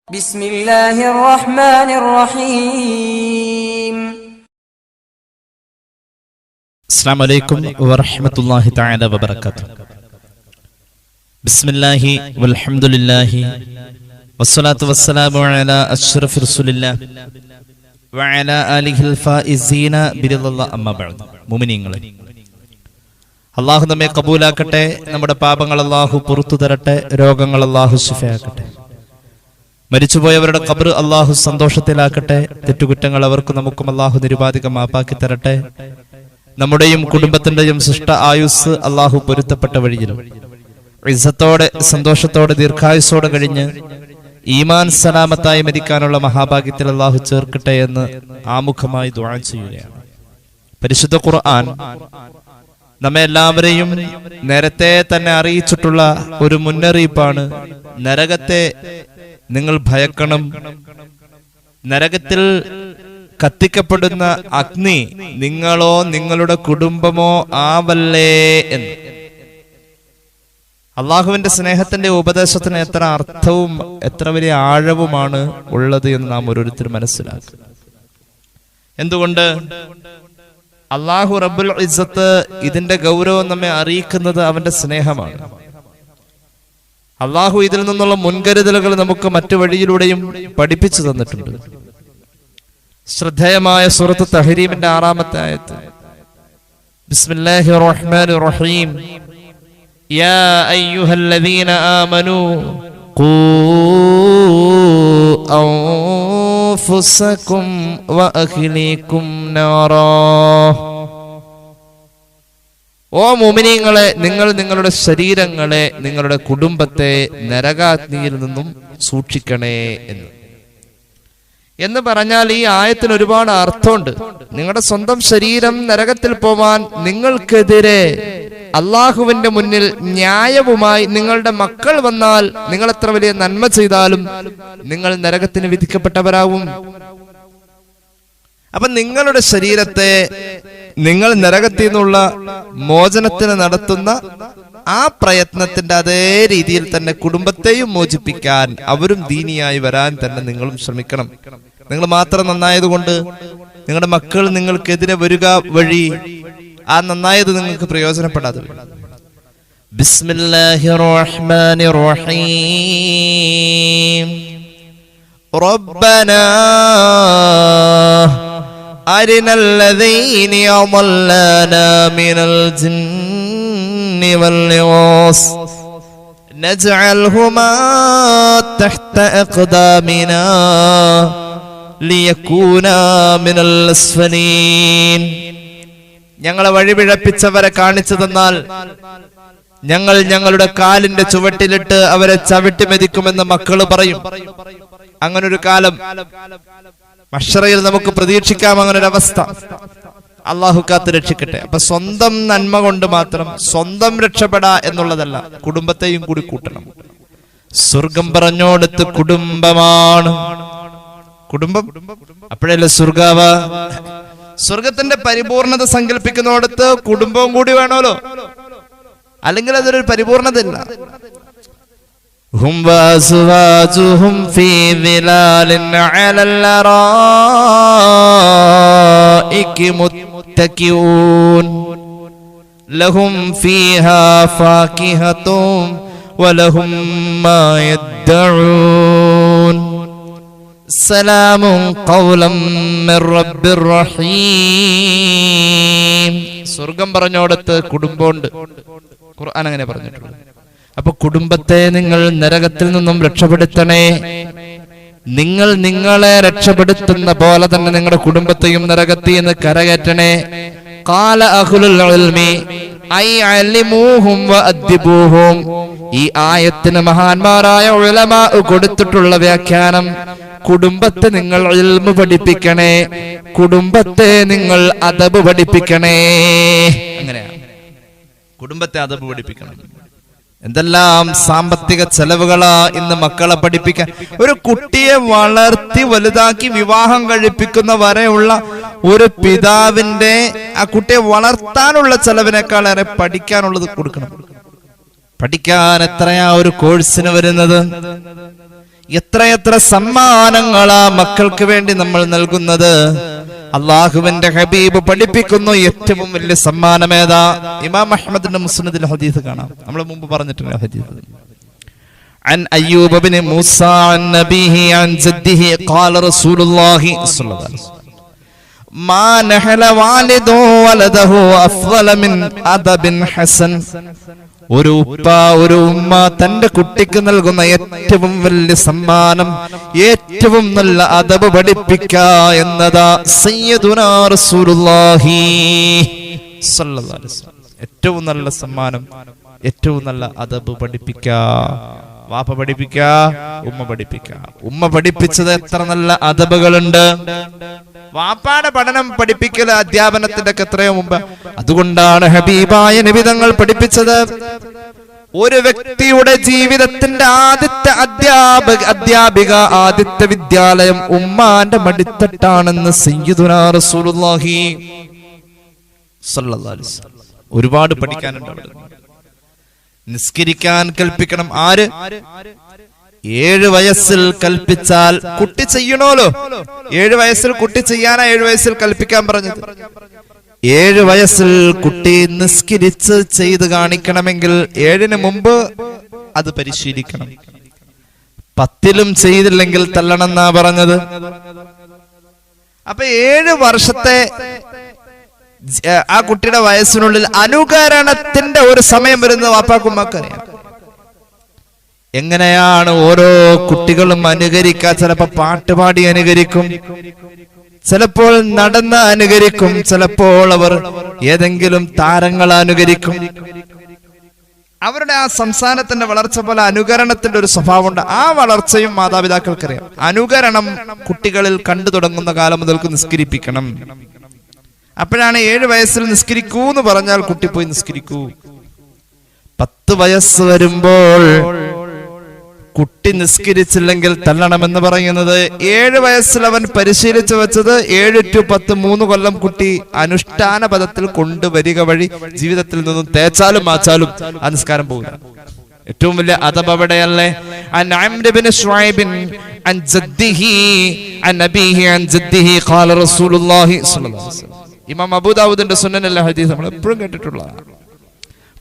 ബിസ്മില്ലാഹിർ റഹ്മാനിർ റഹീം. അസ്സലാമു അലൈക്കും വറഹ്മത്തുള്ളാഹി തആല വബറകാതുഹു. ബിസ്മില്ലാഹി വൽഹംദുലില്ലാഹി വസ്സലാത്തു വസ്സലാമു അലാ അഷ്റഫി റസൂലില്ലാഹി വഅലാ ആലിഹിൽ ഫായിസീന ബിറിദല്ലാഹി അമ്മാ ബഅദ്. മുഅ്മിനീങ്ങളെ, അല്ലാഹു നമ്മെ കബൂലാക്കട്ടെ. നമ്മുടെ പാപങ്ങൾ അല്ലാഹു പുറത്തു തരട്ടെ. രോഗങ്ങൾ അല്ലാഹു ശിഫയാക്കട്ടെ. മരിച്ചുപോയവരുടെ ഖബർ അല്ലാഹു സന്തോഷത്തിലാക്കട്ടെ. തെറ്റുകുറ്റങ്ങൾ അവർക്കും നമുക്കും അല്ലാഹു നിരുപാധികം മാപ്പാക്കി തരട്ടെ. നമ്മുടെയും കുടുംബത്തിന്റെയും സൃഷ്ട ആയുസ് അല്ലാഹു പൊരുത്തപ്പെട്ട വഴിയിലും ഇസ്സത്തോടെ സന്തോഷത്തോടെ ദീർഘായുസ്സോടെ കഴിഞ്ഞ് ഈമാൻ സലാമത്തായി മരിക്കാനുള്ള മഹാഭാഗ്യത്തിൽ അല്ലാഹു ചേർക്കട്ടെ എന്ന് ആമുഖമായി ദുആ ചെയ്യുകയാണ്. പരിശുദ്ധ ഖുർആൻ നമ്മെ എല്ലാവരെയും നേരത്തെ തന്നെ അറിയിച്ചിട്ടുള്ള ഒരു മുന്നറിയിപ്പാണ്. നരകത്തെ നിങ്ങൾ ഭയക്കണം. നരകത്തിൽ കത്തിക്കപ്പെടുന്ന അഗ്നി നിങ്ങളോ നിങ്ങളുടെ കുടുംബമോ ആവല്ലേ എന്ന്. അള്ളാഹുവിന്റെ സ്നേഹത്തിന്റെ ഉപദേശത്തിന് എത്ര അർത്ഥവും എത്ര വലിയ ആഴവുമാണ് ഉള്ളത് എന്ന് നാം ഓരോരുത്തരും മനസ്സിലാക്കുക. എന്തുകൊണ്ട്? അള്ളാഹു റബ്ബുൽ ഇസ്സത്ത് ഇതിന്റെ ഗൗരവം നമ്മെ അറിയിക്കുന്നത് അവന്റെ സ്നേഹമാണ്. അള്ളാഹു ഇതിൽ നിന്നുള്ള മുൻകരുതലുകൾ നമുക്ക് മറ്റു വഴിയിലൂടെയും പഠിപ്പിച്ചു തന്നിട്ടുണ്ട്. ശ്രദ്ധേയമായ സൂറത്ത് തഹരീമിന്റെ 6-ാമത്തെ ആയത്ത്, ബിസ്മില്ലാഹിർ റഹ്മാനിർ റഹീം, യാ അയ്യുഹല്ലദീന ആമനൂ ഖൂ അൻഫുസകും വഅഹ്ലീകും നാറാ. ഓ മുഅ്മിനീങ്ങളെ, നിങ്ങൾ നിങ്ങളുടെ ശരീരങ്ങളെ, നിങ്ങളുടെ കുടുംബത്തെ നരകാഗ്നിയിൽ നിന്നും സൂക്ഷിക്കണേ എന്ന് പറഞ്ഞാൽ ഈ ആയത്തിന് ഒരുപാട് അർത്ഥമുണ്ട്. നിങ്ങളുടെ സ്വന്തം ശരീരം നരകത്തിൽ പോവാൻ നിങ്ങൾക്കെതിരെ അള്ളാഹുവിന്റെ മുന്നിൽ ന്യായവുമായി നിങ്ങളുടെ മക്കൾ വന്നാൽ നിങ്ങൾ എത്ര വലിയ നന്മ ചെയ്താലും നിങ്ങൾ നരകത്തിന് വിധിക്കപ്പെട്ടവരാവും. അപ്പൊ നിങ്ങളുടെ ശരീരത്തെ നിങ്ങൾ നരകത്തിൽ നിന്നുള്ള മോചനത്തിന് നടത്തുന്ന ആ പ്രയത്നത്തിന്റെ അതേ രീതിയിൽ തന്നെ കുടുംബത്തെയും മോചിപ്പിക്കാൻ, അവരും ദീനിയായി വരാൻ തന്നെ നിങ്ങളും ശ്രമിക്കണം. നിങ്ങൾ മാത്രം നന്നായതുകൊണ്ട് നിങ്ങളുടെ മക്കൾ നിങ്ങൾക്കെതിരെ വരിക വഴി ആ നന്നായത് നിങ്ങൾക്ക് പ്രയോജനപ്പെടാതെ. ബിസ്മില്ലാഹിർ റഹ്മാനിർ റഹീം, റബ്ബനാ അരിനൽ ലദീന യളല്ലാനാ മിനൽ ജിന്നി വൽ ഇൻസ് നജ്അൽഹുമാ തഹ്ത അഖ്ദാമിനാ ലിയകൂനാ മിനൽ അസ്ഫലീൻ. ഞങ്ങളെ വഴിപിഴപ്പിച്ചവരെ കാണിച്ചു തന്നാൽ ഞങ്ങൾ ഞങ്ങളുടെ കാലിന്റെ ചുവട്ടിലിട്ട് അവരെ ചവിട്ടി മെതിക്കുമെന്ന് മക്കള് പറയും. അങ്ങനൊരു കാലം മഹ്ശറയിൽ നമുക്ക് പ്രതീക്ഷിക്കാം. അങ്ങനൊരവസ്ഥ അള്ളാഹു കാത്ത് രക്ഷിക്കട്ടെ. അപ്പൊ സ്വന്തം നന്മ കൊണ്ട് മാത്രം സ്വന്തം രക്ഷപ്പെടാ എന്നുള്ളതല്ല, കുടുംബത്തെയും കൂടി കൂട്ടണം. സ്വർഗം പറഞ്ഞോടത്ത് കുടുംബമാണ്. കുടുംബം അപ്പോഴല്ലേ സ്വർഗാവ. സ്വർഗത്തിന്റെ പരിപൂർണത സങ്കല്പിക്കുന്നിടത്ത് കുടുംബവും കൂടി വേണമല്ലോ, അല്ലെങ്കിൽ അതൊരു പരിപൂർണതയില്ല. ഹും വഅസ്വാജുഹും ഫീ ദിലാലിൻ അലൽ അറായികി മുത്തഖിഊൻ ലഹും ഫീഹാ ഫാകിഹത്തും വലഹും മാ യദ്ദഊൻ സലാമുൻ ഖൗലൻ മിർ റബ്ബിർ റഹീം. സ്വർഗം പറഞ്ഞോടത്ത് കുടുംബമുണ്ട്. ഖുർആൻ അങ്ങനെ പറഞ്ഞിട്ടുണ്ട്. അപ്പൊ കുടുംബത്തെ നിങ്ങൾ നരകത്തിൽ നിന്നും രക്ഷപ്പെടുത്തണേ. നിങ്ങൾ നിങ്ങളെ രക്ഷപ്പെടുത്തുന്ന പോലെ തന്നെ നിങ്ങളുടെ കുടുംബത്തെയും നരകത്തിൽ നിന്ന് കരകയറ്റണേ. ഖാല അഹ്ലുൽ ഇൽമി ഐ അലിമൂഹും വഅദ്ദിബൂഹും. ഈ ആയത്തിന് മഹാന്മാരായ ഉലമാ കൊടുത്തിട്ടുള്ള വ്യാഖ്യാനം, കുടുംബത്തെ നിങ്ങൾ ഇൽമു പഠിപ്പിക്കണേ, കുടുംബത്തെ നിങ്ങൾ അദബ് പഠിപ്പിക്കണേ. അങ്ങനെയാണ് കുടുംബത്തെ അദബ് പഠിപ്പിക്കണം. എന്തെല്ലാം സാമ്പത്തിക ചെലവുകളാ ഇന്ന് മക്കളെ പഠിപ്പിക്കാൻ. ഒരു കുട്ടിയെ വളർത്തി വലുതാക്കി വിവാഹം കഴിപ്പിക്കുന്ന വരെയുള്ള ഒരു പിതാവിന്റെ ആ കുട്ടിയെ വളർത്താനുള്ള ചെലവിനേക്കാളേറെ പഠിക്കാനുള്ളത് കൊടുക്കണം. പഠിക്കാൻ എത്രയാ ഒരു കോഴ്സിന് വരുന്നത്? എത്രയെത്ര സമ്മാനങ്ങളാ മക്കൾക്ക് വേണ്ടി നമ്മൾ നൽകുന്നത്. അള്ളാഹുവിന്റെ ഹബീബ് പഠിപ്പിക്കുന്നു ഏറ്റവും വലിയ സമ്മാനം ഏതാ? ഇമാം അഹ്മദിന്റെ മുസ്നദിൽ ഹദീസ് കാണാം. നമ്മൾ മുമ്പ് പറഞ്ഞിട്ടുണ്ട് ഹദീസ്. عن أيوب بن موسى عن نبيه عن جده قال رسول الله صلى الله عليه وسلم ما نحل والد ولده أفضل من أدب حسن. ഒരു ഉപ്പ ഒരു ഉമ്മ തന്റെ കുട്ടിക്ക് നൽകുന്ന ഏറ്റവും വലിയ സമ്മാനം, ഏറ്റവും നല്ല അദബ് പഠിപ്പിക്കുക എന്നതാ സയ്യിദുനാ റസൂലുള്ളാഹി സ്വല്ലല്ലാഹു അലൈഹി വസല്ലം. ഏറ്റവും നല്ല സമ്മാനം, ഏറ്റവും നല്ല അദബ് പഠിപ്പിക്കുക. വാപ്പ പഠിപ്പിക്കുക, ഉമ്മ പഠിപ്പിക്കുക. ഉമ്മ പഠിപ്പിച്ചത് എത്ര നല്ല അദബുകളുണ്ട്. വാപ്പാടെ പഠനം പഠിപ്പിക്കൽ അധ്യാപനത്തിന്റെ ഒക്കെ എത്രയോ മുമ്പ്. അതുകൊണ്ടാണ് ഹബീബായ നബി തങ്ങൾ പഠിപ്പിച്ചത്, ഒരു വ്യക്തിയുടെ ജീവിതത്തിന്റെ ആദ്യത്തെ അധ്യാപിക, ആദ്യത്തെ വിദ്യാലയം ഉമ്മാന്റെ മടിത്തട്ടാണെന്ന് സയ്യിദുനാ റസൂലുള്ളാഹി സ്വല്ലല്ലാഹു അലൈഹി വസല്ലം. ഒരുപാട് പഠിക്കാനുണ്ട് അവിടെ. നിസ്കരിക്കാൻ കൽപ്പിക്കണം. ആര്? 7 വയസ്സിൽ കൽപ്പിച്ചാൽ കുട്ടി ചെയ്യണോലോ. 7 വയസ്സിൽ കുട്ടി ചെയ്യാനാ 7 വയസ്സിൽ കൽപ്പിക്കാൻ പറഞ്ഞത്. 7 വയസ്സിൽ കുട്ടി നിസ്കരിച്ച് ചെയ്ത് കാണിക്കണമെങ്കിൽ 7-ന് മുമ്പ് അത് പരിശീലിക്കണം. 10-ലും ചെയ്തില്ലെങ്കിൽ തള്ളണമെന്നാ പറഞ്ഞത്. അപ്പൊ 7 വർഷത്തെ ആ കുട്ടിയുടെ വയസ്സിനുള്ളിൽ അനുകരണത്തിന്റെ ഒരു സമയം വരുന്നത് വാപ്പാക്കുമ്മക്കറിയാം. എങ്ങനെയാണ് ഓരോ കുട്ടികളും അനുകരിക്കുക? ചിലപ്പോ പാട്ടുപാടി അനുകരിക്കും, ചിലപ്പോൾ നടന്ന് അനുകരിക്കും, ചിലപ്പോൾ അവർ ഏതെങ്കിലും താരങ്ങളെ അനുകരിക്കും. അവരുടെ ആ സംസ്ഥാനത്തിന്റെ വളർച്ച പോലെ അനുകരണത്തിന്റെ ഒരു സ്വഭാവമുണ്ട്. ആ വളർച്ചയും മാതാപിതാക്കൾക്കറിയാം. അനുകരണം കുട്ടികളിൽ കണ്ടു തുടങ്ങുന്ന കാലം മുതൽക്ക് നിസ്കരിപ്പിക്കണം. അപ്പോഴാണ് 7 വയസ്സിൽ നിസ്കരിക്കൂ എന്ന് പറഞ്ഞാൽ കുട്ടി പോയി നിസ്കരിക്കൂ. 10 വയസ്സ് വരുമ്പോൾ കുട്ടി നിസ്കരിച്ചില്ലെങ്കിൽ തള്ളണമെന്ന് പറയുന്നത്. 7 വയസ്സിൽ അവൻ പരിശീലിച്ചു വെച്ചത് 7 to 10 3 കൊല്ലം കുട്ടി അനുഷ്ഠാന പദത്തിൽ കൊണ്ടുവരിക വഴി ജീവിതത്തിൽ നിന്നും തേച്ചാലും മാച്ചാലും ആ നിസ്കാരം പോകില്ല. ഏറ്റവും വലിയ അദബ് അവിടെയല്ലേ? അൻ അംർ ഇബ്നു ശുഐബ് അൻ ജദ്ദിഹി അൻ നബിഹി അൻ ജദ്ദിഹി ഖാല റസൂലുള്ളാഹി സ്വല്ലല്ലാഹു അലൈഹി വസല്ലം. ഇമാം അബൂദാവൂദിന്റെ സുനനിലെ ഹദീസ് നമ്മൾ എപ്പോഴും കേട്ടിട്ടുള്ളതാണ്.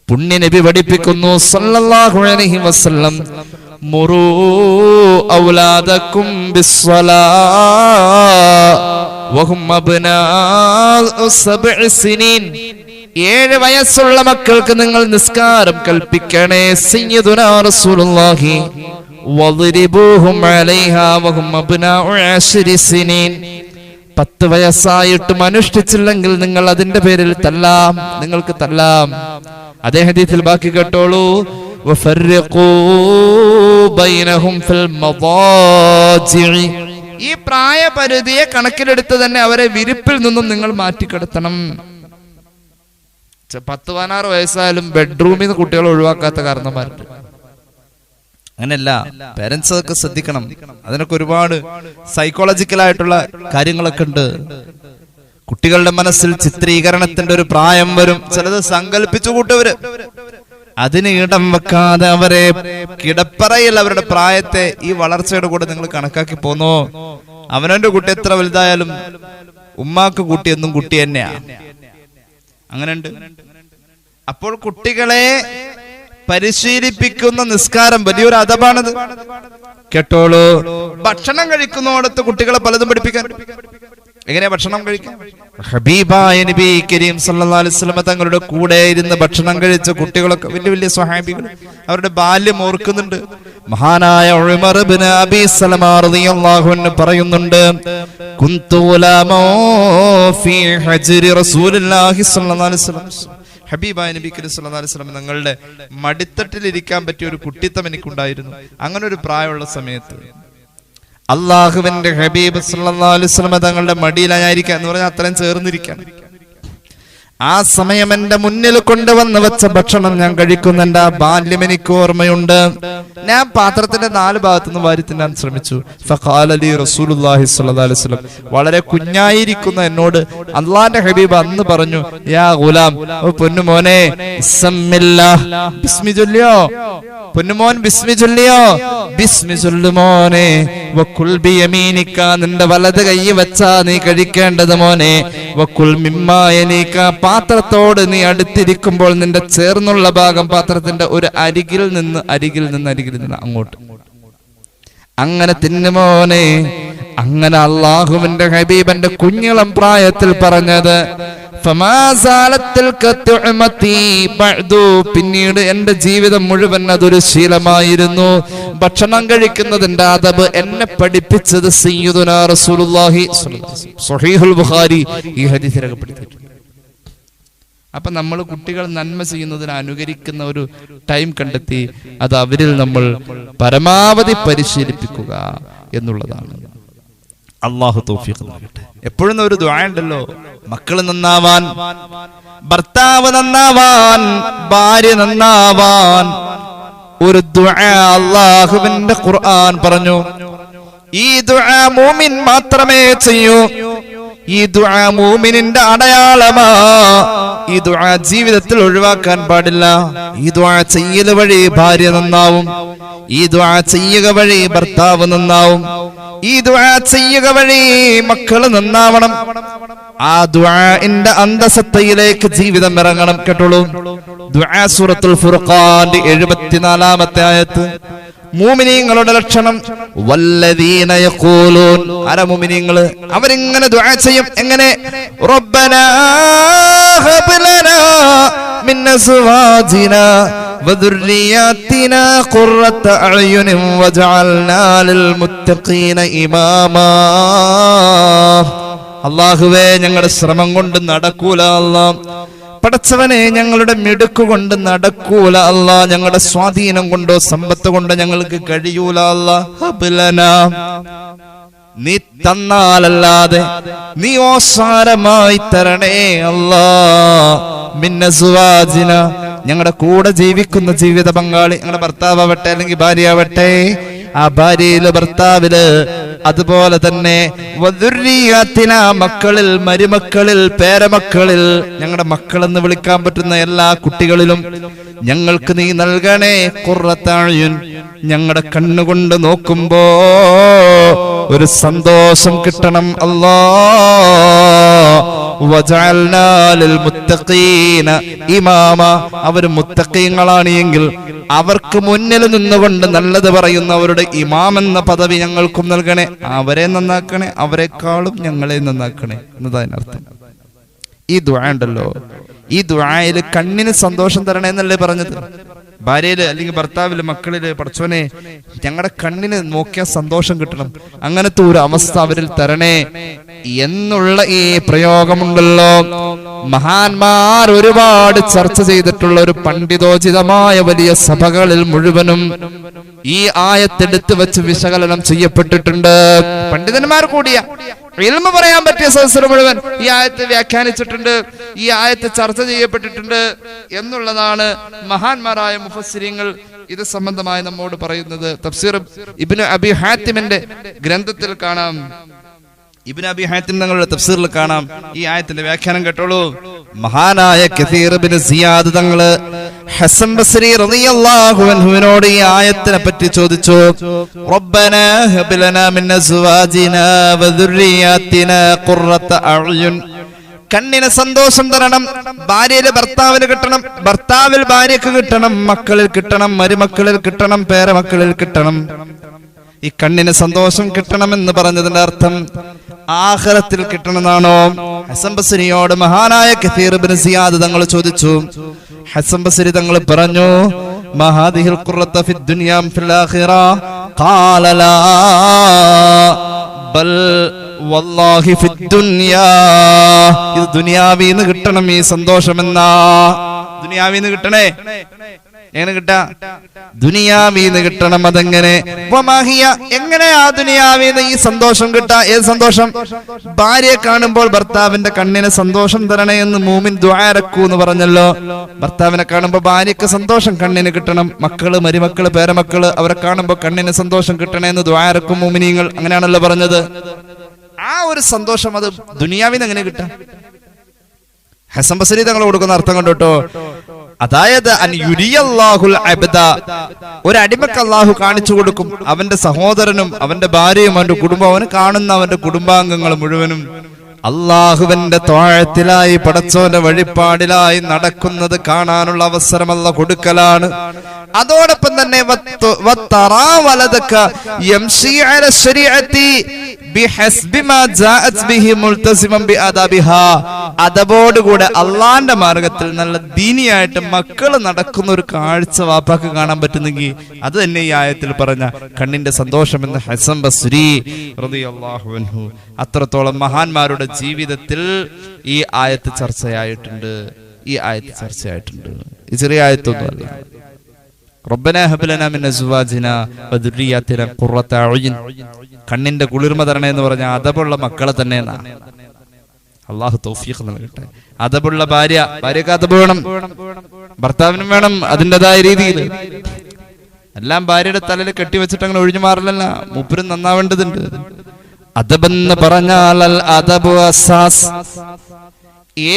പുണ്യ നബി പഠിപ്പിക്കുന്നു സല്ലല്ലാഹു അലൈഹി വസല്ലം, മുറൂ ഔലാദകും ബിസ്സലാ വഹും അബ്നാഉ 7 സിനീൻ. 7 വയസ്സുള്ള മക്കൾക്ക് നിങ്ങൾ നിസ്കാരം കൽപ്പിക്കണേ. സയ്യിദുനാ റസൂലുള്ളാഹി വദ്രിബൂഹും അലൈഹാ വഹും അബ്നാഉ 10 സിനീൻ. 10 വയസ്സായിട്ടും അനുഷ്ഠിച്ചില്ലെങ്കിൽ നിങ്ങൾ അതിന്റെ പേരിൽ തല്ലാം, നിങ്ങൾക്ക് തല്ലാം. അതേ ഹദീസിൽ ബാക്കി കേട്ടോളൂ, വഫർഖൂ ബൈനഹും ഫിൽ മദാജിഇ. ഈ പ്രായപരിധിയെ കണക്കിലെടുത്ത് തന്നെ അവരെ വിരിപ്പിൽ നിന്നും നിങ്ങൾ മാറ്റിക്കിടത്തണം. 10-16 വയസ്സായാലും ബെഡ്റൂമിൽ നിന്ന് കുട്ടികളെ ഒഴിവാക്കാത്ത കാരണന്മാരുണ്ട്. അങ്ങനെയല്ല, പേരൻസ് ഒക്കെ ശ്രദ്ധിക്കണം. അതിനൊക്കെ ഒരുപാട് സൈക്കോളജിക്കൽ ആയിട്ടുള്ള കാര്യങ്ങളൊക്കെ ഉണ്ട്. കുട്ടികളുടെ മനസ്സിൽ ചിത്രീകരണത്തിന്റെ ഒരു പ്രായം വരും. ചിലത് സങ്കല്പിച്ചു കൂട്ടവര്. അതിന് ഇടം വെക്കാതെ അവരെ കിടപ്പറയിൽ അവരുടെ പ്രായത്തെ ഈ വളർച്ചയുടെ കൂടെ നിങ്ങൾ കണക്കാക്കി പോന്നോ. അവനവന്റെ കുട്ടി എത്ര വലുതായാലും ഉമ്മാക്ക് കുട്ടി എന്നും കുട്ടി തന്നെയാ. അങ്ങനെയുണ്ട്. അപ്പോൾ കുട്ടികളെ പരിശീലിപ്പിക്കുന്ന നിസ്കാരം വലിയൊരു അദബാണത്. കേട്ടോളൂ, ഭക്ഷണം കഴിക്കുന്നോടത്ത് കുട്ടികളെ പലതും പഠിപ്പിക്കാൻ. എങ്ങനെയാ ഭക്ഷണം കഴിക്കാൻ? ഹബീബായ നബി കരീം സല്ലല്ലാഹു അലൈഹി വസല്ലം തങ്ങളുടെ കൂടെ ഇരുന്ന് ഭക്ഷണം കഴിച്ച കുട്ടികളൊക്കെ വലിയ വലിയ സ്വഹാബികൾ അവരുടെ ബാല്യം ഓർക്കുന്നുണ്ട്. മഹാനായ ഉമർ ഇബ്നു അബീ സലമ റളിയല്ലാഹു അൻഹു പറയുന്നുണ്ട്, കുന്തു ഉലമാ ഫീ ഹജ്രി റസൂലുള്ളാഹി സ്വല്ലല്ലാഹു അലൈഹി വസല്ലം. ഹബീബായ നബി കരീം സല്ലല്ലാഹു അലൈഹി വസല്ലം തങ്ങളുടെ മടിത്തട്ടിൽ ഇരിക്കാൻ പറ്റിയ ഒരു കുട്ടിത്തം എനിക്കുണ്ടായിരുന്നു. അങ്ങനെ ഒരു പ്രായമുള്ള സമയത്ത് അള്ളാഹുവിന്റെ ഹബീബ് സല്ലല്ലാഹു അലൈഹി വസല്ലം തങ്ങളുടെ മടിയിലായിരിക്കുക എന്ന് പറഞ്ഞാൽ അത്രയും ചേർന്നിരിക്കാൻ. ആ സമയം എന്റെ മുന്നിൽ കൊണ്ടുവന്ന് വെച്ച ഭക്ഷണം ഞാൻ കഴിക്കുന്ന എന്റെ ആ ബാല്യം എനിക്ക് ഓർമ്മയുണ്ട്. ഞാൻ പാത്രത്തിന്റെ 4 ഭാഗത്തുനിന്ന് വാരി തിന്നാൻ ശ്രമിച്ചു. ഫഖാല ലി റസൂലുള്ളാഹി സ്വല്ലല്ലാഹു അലൈഹി വസല്ലം, വളരെ കുഞ്ഞായിരിക്കുന്ന എന്നോട് അല്ലാഹുവിന്റെ ഹബീബ് അന്ന് പറഞ്ഞു, യാ ഗുലാം, ഓ പൊന്നുമോനെ, ബിസ്മില്ലാഹ്, ബിസ്മി ചൊല്ലിയോ പൊന്നുമോൻ, ബിസ്മി ചൊല്ലിയോ, ബിസ്മി ചൊല്ലുമോനെ, വകുൽ ബിയമീനിക, നിന്റെ വലത് കൈ വെച്ചാ നീ കഴിക്കേണ്ടത് മോനെ, വകുൽ മിമ്മാ യലീക, പാത്രത്തോട് നീ അടുത്തിരിക്കുമ്പോൾ നിന്റെ ചേർന്നുള്ള ഭാഗം പാത്രത്തിന്റെ ഒരു അരികിൽ നിന്ന് അങ്ങോട്ട് അങ്ങനെ തിന്നുമോനെ. അങ്ങനെ അള്ളാഹുവിന്റെ ഹബീബന്റെ കുഞ്ഞിളം പ്രായത്തിൽ പറഞ്ഞത്. പിന്നീട് എന്റെ ജീവിതം മുഴുവൻ അതൊരു ശീലമായിരുന്നു. ഭക്ഷണം കഴിക്കുന്നതിന്റെ അദബ് എന്നെ പഠിപ്പിച്ചത് സയ്യിദുനാ റസൂലുള്ളാഹി സ്വഹീഹുൽ ബുഖാരി ഈ ഹദീസ് രേഖപ്പെടുത്തിയിട്ടുണ്ട്. അപ്പൊ നമ്മൾ കുട്ടികൾ നന്മ ചെയ്യുന്നതിന് അനുകരിക്കുന്ന ഒരു ടൈം കണ്ടെത്തി അത് അവരിൽ നമ്മൾ പരമാവധി പരിശീലിപ്പിക്കുക എന്നുള്ളതാണ്. അല്ലാഹു തൗഫീഖ് നൽകട്ടെ. എപ്പോഴും ഒരു ദുആ ഉണ്ടല്ലോ, മക്കള് നന്നാവാൻ, ഭർത്താവ് നന്നാവാൻ, ഭാര്യ നന്നാവാൻ ഒരു ദുആ അല്ലാഹുവിന്റെ ഖുർആൻ പറഞ്ഞു. ഈ ദുആ മുഅ്മിൻ മാത്രമേ ചെയ്യൂ. ഈ ദുആ മുഅ്മിനിന്റെ അടയാളമാ. ഈ ദുആ ജീവിതത്തിൽ ഒഴിവാക്കാൻ പാടില്ല. ഈ ദുആ ചെയ്യൽ വഴി ഭാര്യ നന്നാവും. ഈ ദുആ ചെയ്യുക വഴി ഭർത്താവ് നന്നാവും. ഈ ദുആ ചെയ്യുക വഴി മക്കള് നന്നാവണം. ആ ദുആഇന്റെ അന്തസത്തയിലേക്ക് ജീവിതം ഇറങ്ങണം. കേട്ടോളൂ, ദുആ സൂറത്തുൽ ഫുർഖാന്റെ 74-ാമത്തെ ആയത്ത്. മുഅ്മിനീങ്ങളുടെ ലക്ഷണം വല്ലദീന യഖൂലൂൻ, ആരാ മുഅ്മിനീങ്ങള്? അവരിങ്ങനെ ദുആ ചെയ്യും. എങ്ങനെ? റബ്ബനാ ഹബ് ലനാ മിൻ അസ്വാജിനാ വദുർരിയാതിനാ ഖുർറത അഅ്യുനിൻ വജഅൽനാ ലിൽ മുത്തഖീന ഇമാമാ. അല്ലാഹുവേ, ഞങ്ങളുടെ ശ്രമം കൊണ്ട് നടക്കൂല അല്ലാഹ്. പടച്ചവനെ, ഞങ്ങളുടെ മിടുക്കുകൊണ്ട് നടക്കൂല അല്ലാ. ഞങ്ങളുടെ സ്വാധീനം കൊണ്ടോ സമ്പത്ത് കൊണ്ടോ ഞങ്ങൾക്ക് കഴിയൂല അല്ലാ. ഹബ്ലനാ, നീ തന്നാലല്ലാതെ നീ ഓസാരമായി തരണേ അല്ലാ. മിന്നസുവാജിന, ഞങ്ങളുടെ കൂടെ ജീവിക്കുന്ന ജീവിത പങ്കാളി, ഞങ്ങളുടെ ഭർത്താവട്ടെ അല്ലെങ്കിൽ ഭാര്യ ആവട്ടെ, ആ ഭാര്യയില് ഭർത്താവില്, അതുപോലെ തന്നെ വദുർരിയാത്തിന, മക്കളിൽ, മരുമക്കളിൽ, പേരമക്കളിൽ, ഞങ്ങളുടെ മക്കളെന്ന് വിളിക്കാൻ പറ്റുന്ന എല്ലാ കുട്ടികളിലും ഞങ്ങൾക്ക് നീ നൽകണേ ഖുർറത അഅ്യുൻ. ഞങ്ങളുടെ കണ്ണുകൊണ്ട് നോക്കുമ്പോ ഒരു സന്തോഷം കിട്ടണം അല്ലാ. വജഅൽനാ ലിൽ മുത്തഖീന ഇമാമ, അവർ മുത്തഖീങ്ങളാണ് എങ്കിൽ അവർക്ക് മുന്നിൽ നിന്നുകൊണ്ട് നല്ലത് പറയുന്നവരുടെ ഇമാം എന്ന പദവി ഞങ്ങൾക്കും നൽകണേ. അവരെ നന്നാക്കണേ, അവരെക്കാളും ഞങ്ങളെ നന്നാക്കണേ എന്നതിനർത്ഥം. ഈ ദുആ ഉണ്ടല്ലോ, ഈ ദുആയില് കണ്ണിന് സന്തോഷം തരണേ എന്നല്ലേ പറഞ്ഞത്? ഭാര്യയില് അല്ലെങ്കിൽ ഭർത്താവില്, മക്കളില്, പടച്ചോനെ ഞങ്ങളുടെ കണ്ണിന് നോക്കിയാൽ സന്തോഷം കിട്ടണം, അങ്ങനത്തെ ഒരു അവസ്ഥ അവരിൽ തരണേ എന്നുള്ള ഈ പ്രയോഗമുണ്ടല്ലോ. മഹാന്മാർ ഒരുപാട് ചർച്ച ചെയ്തിട്ടുള്ള ഒരു പണ്ഡിതോചിതമായ വലിയ സഭകളിൽ മുഴുവനും ഈ ആയത്തെടുത്ത് വെച്ച് വിശകലനം ചെയ്യപ്പെട്ടിട്ടുണ്ട്. പണ്ഡിതന്മാർ കൂടിയ ഇൽമു പറയാൻ പറ്റിയ സദസ്സർ മുഴുവൻ ഈ ആയത്തെ വ്യാഖ്യാനിച്ചിട്ടുണ്ട്, ഈ ആയത്ത് ചർച്ച ചെയ്യപ്പെട്ടിട്ടുണ്ട് എന്നുള്ളതാണ് മഹാന്മാരായ മുഫസ്സിരീങ്ങൾ ഇത് സംബന്ധമായി നമ്മോട് പറയുന്നത്. തഫ്സീർ ഇബ്നു അബി ഹാത്തിമിന്റെ ഗ്രന്ഥത്തിൽ കാണാം, ഇബ്നു അബി ഹാത്തിം തങ്ങളുടെ തഫ്സീറിൽ കാണാം ഈ ആയത്തിന്റെ വ്യാഖ്യാനം. കേട്ടോളൂ, മഹാനായ കസീർ ഇബ്നു സിയാദ് തങ്ങള് ഹസൻ ബസ്രി റളിയല്ലാഹു അൻഹുവിനോട് ഈ ആയത്തിനെ പറ്റി ചോദിച്ചു. റബ്ബനാ ഹബ് ലനാ മിൻ അസ്വാജിനാ വദുർരിയാതിനാ ഖുർറത അഅ്യുൻ, കണ്ണിന് സന്തോഷം തരണം, ഭാര്യയില് ഭർത്താവിന് കിട്ടണം, ഭർത്താവിൽ ഭാര്യക്ക് കിട്ടണം, മക്കളിൽ കിട്ടണം, മരുമക്കളിൽ കിട്ടണം, പേരമക്കളിൽ കിട്ടണം. ഈ കണ്ണിന് സന്തോഷം കിട്ടണമെന്ന് പറഞ്ഞതിന്റെ അർത്ഥം ആഖിറത്തിൽ കിട്ടണമെന്നാണോ? ഹസൻ ബസ്രിയോട് മഹാനായ കസീർ ഇബ്നു സിയാദ് തങ്ങൾ ചോദിച്ചു. ഹസൻ ബസ്രി തങ്ങൾ പറഞ്ഞു, മഹാദിഹിൽ ഖുർറത ഫിദ് ദുനിയാ ഫിൽ ആഖിറ ഖാല ലാ ബൽ വല്ലാഹി ഫിദ് ദുനിയാ, ഇത് ദുനിയാവിന്ന് കിട്ടണം ഈ സന്തോഷം. എന്നാ ദുനിയാവിന്ന് കിട്ടണേ, എങ്ങനെ കിട്ടാ? ദുനിയാവീന്ന് കിട്ടണം. അതെങ്ങനെ? എങ്ങനെയാ ദുനിയാവീന്ന് ഈ സന്തോഷം കിട്ടാ? ഏത് സന്തോഷം? ഭാര്യയെ കാണുമ്പോൾ ഭർത്താവിന്റെ കണ്ണിന് സന്തോഷം തരണേ എന്ന് മൂമിൻ ദുആ ഇറക്കൂ എന്ന് പറഞ്ഞല്ലോ. ഭർത്താവിനെ കാണുമ്പോൾ ഭാര്യക്ക് സന്തോഷം കണ്ണിന് കിട്ടണം. മക്കള്, മരുമക്കള്, പേരമക്കള് അവരെ കാണുമ്പോൾ കണ്ണിന് സന്തോഷം കിട്ടണേ എന്ന് ദുആ ഇറക്കും മൂമിനീങ്ങൾ. അങ്ങനെയാണല്ലോ പറഞ്ഞത്. ആ ഒരു സന്തോഷം അത് ദുനിയാവിന്ന് എങ്ങനെ കിട്ടാം? ഹസൻ ബസരി തങ്ങൾ കൊടുക്കുന്ന അർത്ഥം കണ്ടോട്ടോ. അതായത് ഒരു അടിമക്ക് അള്ളാഹു കാണിച്ചു കൊടുക്കും അവന്റെ സഹോദരനും അവന്റെ ഭാര്യയും അവന്റെ കുടുംബം, അവന് കാണുന്ന അവന്റെ കുടുംബാംഗങ്ങൾ മുഴുവനും അള്ളാഹുവിന്റെ ത്വാഴത്തിലായി പടച്ചോന്റെ വഴിപ്പാടിലായി നടക്കുന്നത് കാണാനുള്ള അവസരം അല്ലാഹു കൊടുക്കലാണ്. അതോടൊപ്പം തന്നെ അതോടുകൂടെ അള്ളാന്റെ മാർഗത്തിൽ നല്ല ദീനിയായിട്ട് മക്കള് നടക്കുന്ന ഒരു കാഴ്ച വാപ്പാക്ക് കാണാൻ പറ്റുന്നെങ്കിൽ അത് തന്നെ ഈ ആയത്തിൽ പറഞ്ഞ കണ്ണിന്റെ സന്തോഷം എന്ന് ഹസൻ ബസ്രി റളിയല്ലാഹു അൻഹു. അത്രത്തോളം മഹാന്മാരുടെ ജീവിതത്തിൽ ഈ ആയത്ത് ചർച്ചയായിട്ടുണ്ട്. ഈ ചെറിയ ആയത്തൊന്നുമല്ല. റബ്ബനാ ഹബ് ലനാ മിൻ അസ്വാജിനാ വദുരിയാതിനാ ഖുറത അയുൻ. കണ്ണിന്റെ കുളിർമ തരണേ എന്ന് പറഞ്ഞ അതബുള്ള മക്കളെ തന്നെ അള്ളാഹു തൗഫീഖ് നൽകട്ടെ. അതബുള്ള ഭാര്യക്ക് അതബ് വേണം, ഭർത്താവിനും വേണം അതിൻ്റെതായ രീതിയിൽ. എല്ലാം ഭാര്യയുടെ തലയിൽ കെട്ടിവെച്ചിട്ട് അങ്ങനെ ഒഴിഞ്ഞു മാറില്ലല്ല, മൂപ്പരും നന്നാവേണ്ടതുണ്ട്. അദബെന്ന് പറഞ്ഞാൽ അൽ അദബു അസാസ്.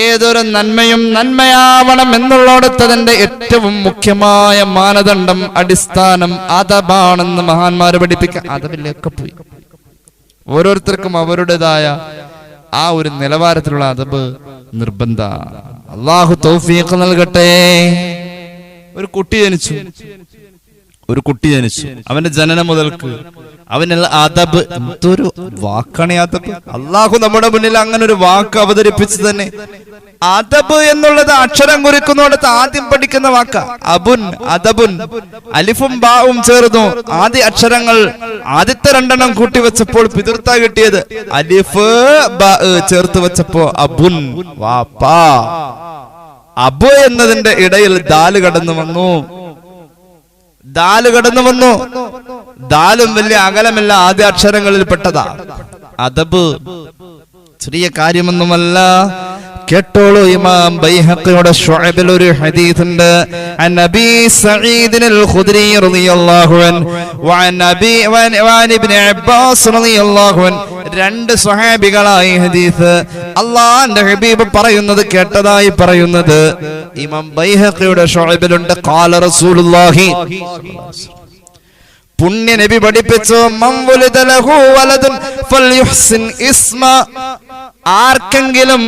ഏതൊരു നന്മയും നന്മയാവണം എന്നുള്ളടത്തതിന്റെ ഏറ്റവും മുഖ്യമായ മാനദണ്ഡം, അടിസ്ഥാനം അദബാണെന്ന് മഹാന്മാര് പഠിപ്പിക്കാം. അദബിലൊക്കെ പോയി ഓരോരുത്തർക്കും അവരുടേതായ ആ ഒരു നിലവാരത്തിലുള്ള അദബ് നിർബന്ധ. അല്ലാഹു തൗഫീഖ് നൽകട്ടെ. ഒരു കുട്ടി ജനിച്ചു. അവന്റെ ജനനം മുതൽക്ക് അവനുള്ള അദബ്, എന്തൊരു വാക്കാണ് അദബ്. അള്ളാഹു നമ്മുടെ മുന്നിൽ അങ്ങനെ ഒരു വാക്ക് അവതരിപ്പിച്ചു തന്നെ. അദബ് എന്നുള്ളത് അക്ഷരം കുറിക്കുന്നോടത്ത് ആദ്യം പഠിക്കുന്ന വാക്ക അബുൻ, അദബുൻ. അലിഫും ബാവും ചേർന്നു ആദ്യ അക്ഷരങ്ങൾ. ആദ്യത്തെ രണ്ടെണ്ണം കൂട്ടിവെച്ചപ്പോൾ പിതൃത്ത കിട്ടിയത്. അലിഫ് ബ ചേർത്ത് വെച്ചപ്പോ അബുൻ, വാപ്പാ. അബു എന്നതിന്റെ ഇടയിൽ ദാല് കടന്നു വന്നു. ദാലും വലിയ അകലമല്ല, ആദ്യ അക്ഷരങ്ങളിൽ പെട്ടതാ. അദബ് ചെറിയ കാര്യമൊന്നുമല്ല. കേട്ടോളൂ, ഇമാം ബൈഹഖിയുടെ ശുഅബിൽ ഒരു ഹദീസ് ഉണ്ട്. അൻ നബി സഈദ് അൽ ഖുദ്രി റളിയല്ലാഹു അൻഹു വഅൻ ഇബ്നു അബ്ബാസ് റളിയല്ലാഹു അൻഹു. രണ്ട് സ്വഹാബികളായ ഹദീസ് അല്ലാഹുവിന്റെ ഹബീബ് പറയുന്നത് കേട്ടതായി പറയുന്നത് ഇമാം ബൈഹഖിയുടെ ശുഅബിലുണ്ട്. ഖാല റസൂലുള്ളാഹി, പുണ്യ നബി പഠിപ്പിച്ചു, മൻ വലദ ലഹു വലദുൻ ഫൽയുഹ്സിൻ ഇസ്മ. ആർക്കെങ്കിലും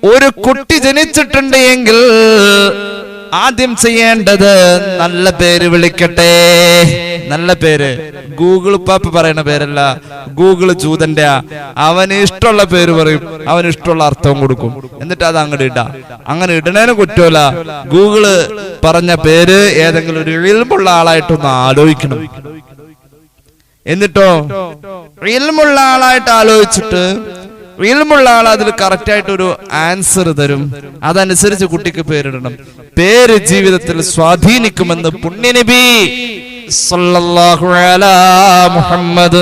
ഒരു കുട്ടി ജനിച്ചിട്ടുണ്ട് എങ്കിൽ ആദ്യം ചെയ്യേണ്ടത് നല്ല പേര് വിളിക്കട്ടെ. നല്ല പേര് ഗൂഗിൾ പാപ്പ പറയുന്ന പേരല്ല, ഗൂഗിൾ ജൂതന്റെ. അവന് ഇഷ്ടമുള്ള പേര് പറയും, അവന് ഇഷ്ടമുള്ള അർത്ഥവും കൊടുക്കും, എന്നിട്ട് അത് അങ്ങോട്ട് ഇടാം. അങ്ങനെ ഇടണേന് കുറ്റമല്ല. ഗൂഗിള് പറഞ്ഞ പേര് ഏതെങ്കിലും ഒരു ഇൽമുള്ള ആളായിട്ടൊന്ന് ആലോചിക്കണം. എന്നിട്ടോ ഇൽമുള്ള ആളായിട്ട് ആലോചിച്ചിട്ട് ഇൽമുള്ള ആൾ അതിൽ കറക്റ്റ് ആയിട്ട് ഒരു ആൻസർ തരും. അതനുസരിച്ച് കുട്ടിക്ക് പേരിടണം. പേര് ജീവിതത്തിൽ സ്വാധീനിക്കുമെന്ന് പുണ്യനബി സല്ലല്ലാഹു അലാ മുഹമ്മദ്.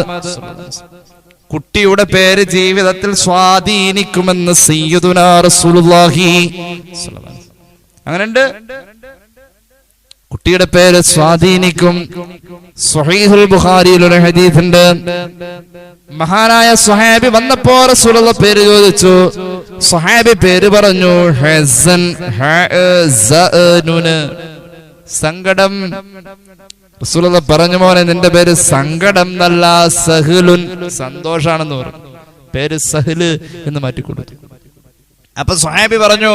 കുട്ടിയുടെ പേര് ജീവിതത്തിൽ സ്വാധീനിക്കുമെന്ന് സയ്യിദുനാ റസൂലുള്ളാഹി. അങ്ങനെയുണ്ട്, കുട്ടിയുടെ പേര് സ്വാധീനിക്കും. സ്വഹീഹുൽ ബുഖാരിയിൽ ഒരു ഹദീസ് ഉണ്ട്. മഹാനായ സ്വഹാബി വന്നപ്പോ റസൂലുള്ള പേര് ചോദിച്ചു. സ്വഹാബി പേര് പറഞ്ഞു ഹസൻ, സങ്കടം. റസൂലുള്ള പറഞ്ഞു, മോനെ നിന്റെ പേര് സങ്കടം എന്നല്ല, സഹലുൻ, സന്തോഷാണെന്ന് പറഞ്ഞു. പേര് സഹല് എന്ന് മാറ്റിക്കൊടുത്തു. അപ്പൊ സ്വഹാബി പറഞ്ഞു,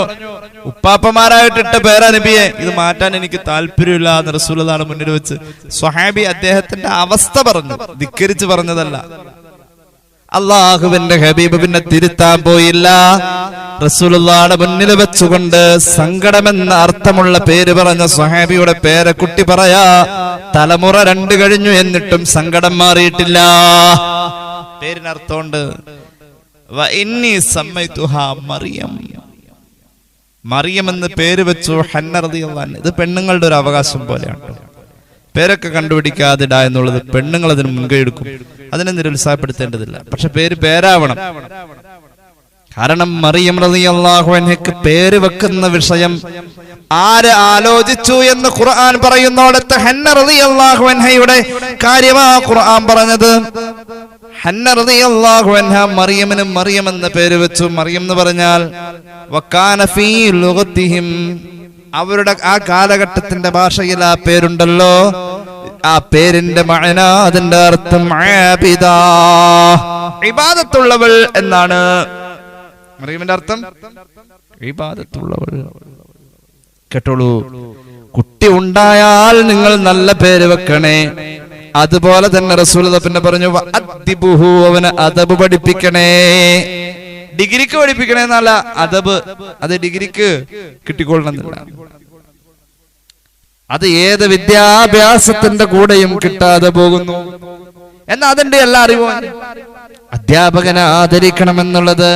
ഉപ്പാപ്പമാരായിട്ടിട്ട പേരാ നബിയെ, ഇത് മാറ്റാൻ എനിക്ക് താല്പര്യമില്ല എന്ന് റസൂലുള്ളാഹിയുടെ മുന്നിൽ വെച്ച് സ്വഹാബി അദ്ദേഹത്തിന്റെ അവസ്ഥ പറഞ്ഞു, ധിക്കരിച്ച് പറഞ്ഞതല്ല. അള്ളാഹുവിന്റെ ഹബീബ് പിന്നെ തിരുത്താൻ പോയില്ല. റസൂലുള്ളാഹിയുടെ മുന്നിൽ വെച്ചുകൊണ്ട് സങ്കടമെന്ന അർത്ഥമുള്ള പേര് പറഞ്ഞ സ്വഹാബിയുടെ പേരെ കുട്ടി പറയാ, തലമുറ 2 കഴിഞ്ഞു എന്നിട്ടും സങ്കടം മാറിയിട്ടില്ല. പേരിനർത്ഥമുണ്ട്. മറിയം, മറിയം എന്ന് പേര് വെച്ചു ഹന്ന റളിയല്ലാഹു അൻഹ. ഇത് പെണ്ണുങ്ങളുടെ ഒരു അവകാശം പോലെയാണ്. പേരൊക്കെ കണ്ടുപിടിക്കാതിട എന്നുള്ളത് പെണ്ണുങ്ങൾ അതിന് മുൻകൈ എടുക്കും. അതിനെ നിരുത്സാഹപ്പെടുത്തേണ്ടതില്ല. പക്ഷെ പേരാവണം. കാരണം മറിയം റളിയല്ലാഹു അൻഹയ്ക്ക് പേര് വെക്കുന്ന വിഷയം ആര് ആലോചിച്ചു എന്ന് ഖുർആൻ പറയുന്നോടത്ത് ഹന്ന റളിയല്ലാഹു അൻഹയുടെ കാര്യമാ ഖുർആൻ പറഞ്ഞത്. ഹന്ന റളിയല്ലാഹു അൻഹ മറിയമിന് മറിയം എന്ന പേര് വെച്ചു. മറിയം എന്ന് പറഞ്ഞാൽ വകാന ഫീ ലുഗതിഹിം, അവരുടെ ആ കാലഘട്ടത്തിന്റെ ഭാഷയിൽ ആ പേരുണ്ടല്ലോ, ആ പേരിന്റെ മഅന, അതിന്റെ അർത്ഥം ആബിദ, ഇബാദത്തുള്ളവൾ എന്നാണ്. മറിയമിന്റെ അർത്ഥം ഇബാദത്തുള്ളവൾ. കേട്ടോളൂ, കുട്ടി ഉണ്ടായാൽ നിങ്ങൾ നല്ല പേര് വെക്കണേ. അതുപോലെ തന്നെ റസൂൽ പിന്നെ പറഞ്ഞു അദ്ദിബുഹു, അവനെ അദബ് പഠിപ്പിക്കണേ. ഡിഗ്രിക്ക് പഠിപ്പിക്കണേ എന്നല്ല, അദബ്. അത് ഡിഗ്രിക്ക് കിട്ടിക്കൊള്ളണമെന്നില്ല. അത് ഏത് വിദ്യാഭ്യാസത്തിന്റെ കൂടെയും കിട്ടാതെ പോകുന്നു. എന്നാൽ അതിന്റെ എല്ലാ അറിവും അധ്യാപകനെ ആദരിക്കണമെന്നുള്ളത്